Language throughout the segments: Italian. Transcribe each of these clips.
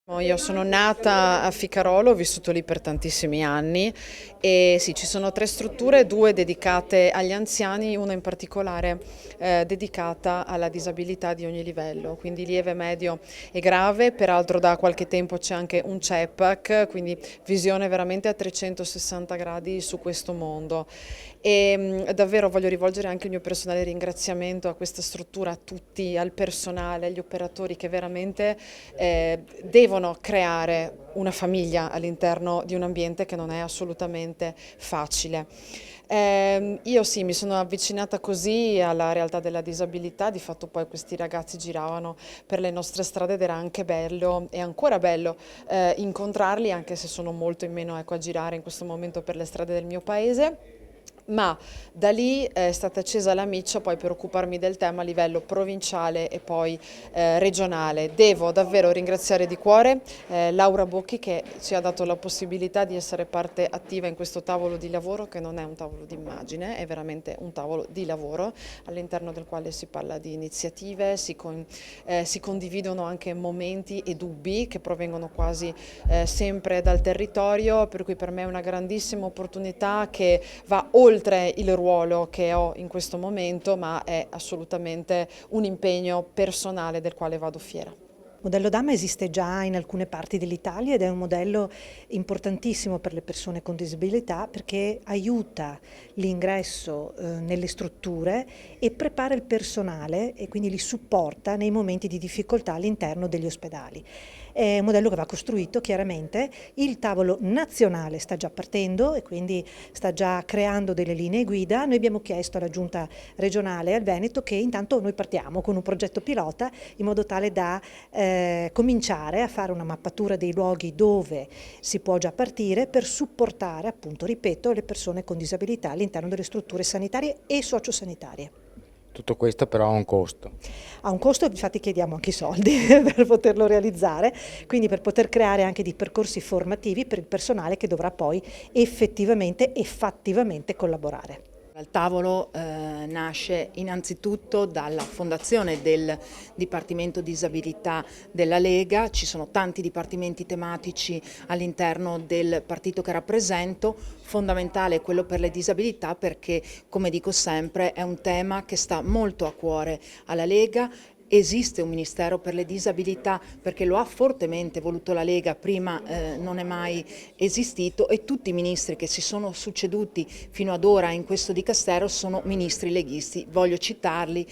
Io sono nata a Ficarolo, ho vissuto lì per tantissimi anni e sì, ci sono 3 strutture, 2 dedicate agli anziani, una in particolare dedicata alla disabilità di ogni livello, quindi lieve, medio e grave. Peraltro da qualche tempo c'è anche un CEPAC, quindi visione veramente a 360 gradi su questo mondo. E davvero voglio rivolgere anche il mio personale ringraziamento a questa struttura, a tutti, al personale, agli operatori che veramente devono creare una famiglia all'interno di un ambiente che non è assolutamente facile. Io sì, mi sono avvicinata così alla realtà della disabilità, di fatto poi questi ragazzi giravano per le nostre strade ed era anche bello, è ancora bello incontrarli, anche se sono molto in meno, ecco, a girare in questo momento per le strade del mio paese. Ma da lì è stata accesa la miccia poi per occuparmi del tema a livello provinciale e poi regionale. Devo davvero ringraziare di cuore Laura Bocchi che ci ha dato la possibilità di essere parte attiva in questo tavolo di lavoro, che non è un tavolo di immagine, è veramente un tavolo di lavoro all'interno del quale si parla di iniziative, si condividono anche momenti e dubbi che provengono quasi sempre dal territorio, per cui per me è una grandissima opportunità che va oltre il ruolo che ho in questo momento, ma è assolutamente un impegno personale del quale vado fiera. Il modello DAMA esiste già in alcune parti dell'Italia ed è un modello importantissimo per le persone con disabilità perché aiuta l'ingresso nelle strutture e prepara il personale e quindi li supporta nei momenti di difficoltà all'interno degli ospedali. È un modello che va costruito chiaramente, il tavolo nazionale sta già partendo e quindi sta già creando delle linee guida. Noi abbiamo chiesto alla Giunta regionale al Veneto che intanto noi partiamo con un progetto pilota in modo tale da cominciare a fare una mappatura dei luoghi dove si può già partire per supportare, appunto, ripeto, le persone con disabilità all'interno delle strutture sanitarie e sociosanitarie. Tutto questo però ha un costo. Ha un costo, infatti chiediamo anche i soldi per poterlo realizzare, quindi per poter creare anche dei percorsi formativi per il personale che dovrà poi effettivamente e fattivamente collaborare. Il tavolo nasce innanzitutto dalla fondazione del Dipartimento Disabilità della Lega, ci sono tanti dipartimenti tematici all'interno del partito che rappresento, fondamentale è quello per le disabilità perché, come dico sempre, è un tema che sta molto a cuore alla Lega. Esiste un Ministero per le disabilità perché lo ha fortemente voluto la Lega, prima non è mai esistito e tutti i ministri che si sono succeduti fino ad ora in questo dicastero sono ministri leghisti. Voglio citarli,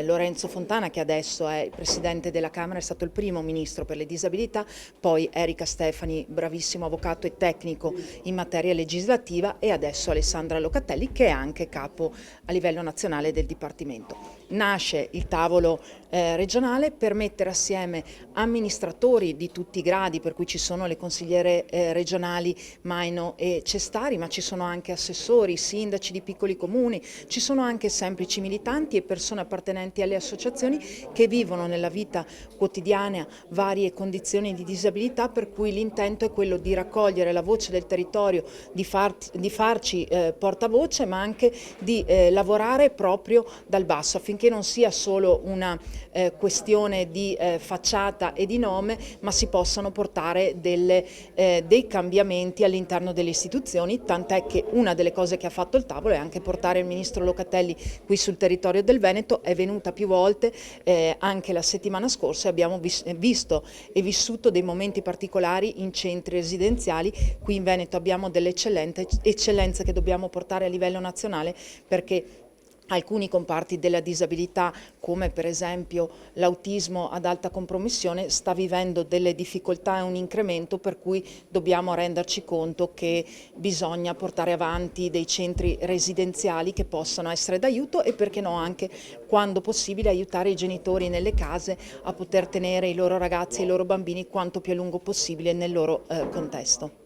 Lorenzo Fontana che adesso è il Presidente della Camera, è stato il primo ministro per le disabilità, poi Erika Stefani, bravissimo avvocato e tecnico in materia legislativa e adesso Alessandra Locatelli che è anche capo a livello nazionale del Dipartimento. Nasce il tavolo regionale per mettere assieme amministratori di tutti i gradi, per cui ci sono le consigliere regionali Maino e Cestari, ma ci sono anche assessori, sindaci di piccoli comuni, ci sono anche semplici militanti e persone appartenenti alle associazioni che vivono nella vita quotidiana varie condizioni di disabilità, per cui l'intento è quello di raccogliere la voce del territorio, di farci portavoce, ma anche di lavorare proprio dal basso affinché non sia solo una questione di facciata e di nome, ma si possano portare dei cambiamenti all'interno delle istituzioni, tant'è che una delle cose che ha fatto il tavolo è anche portare il ministro Locatelli qui sul territorio del Veneto, è venuta più volte, anche la settimana scorsa abbiamo visto e vissuto dei momenti particolari in centri residenziali. Qui in Veneto abbiamo delle eccellenze che dobbiamo portare a livello nazionale perché alcuni comparti della disabilità, come per esempio l'autismo ad alta compromissione, sta vivendo delle difficoltà e un incremento, per cui dobbiamo renderci conto che bisogna portare avanti dei centri residenziali che possano essere d'aiuto e, perché no, anche quando possibile aiutare i genitori nelle case a poter tenere i loro ragazzi e i loro bambini quanto più a lungo possibile nel loro contesto.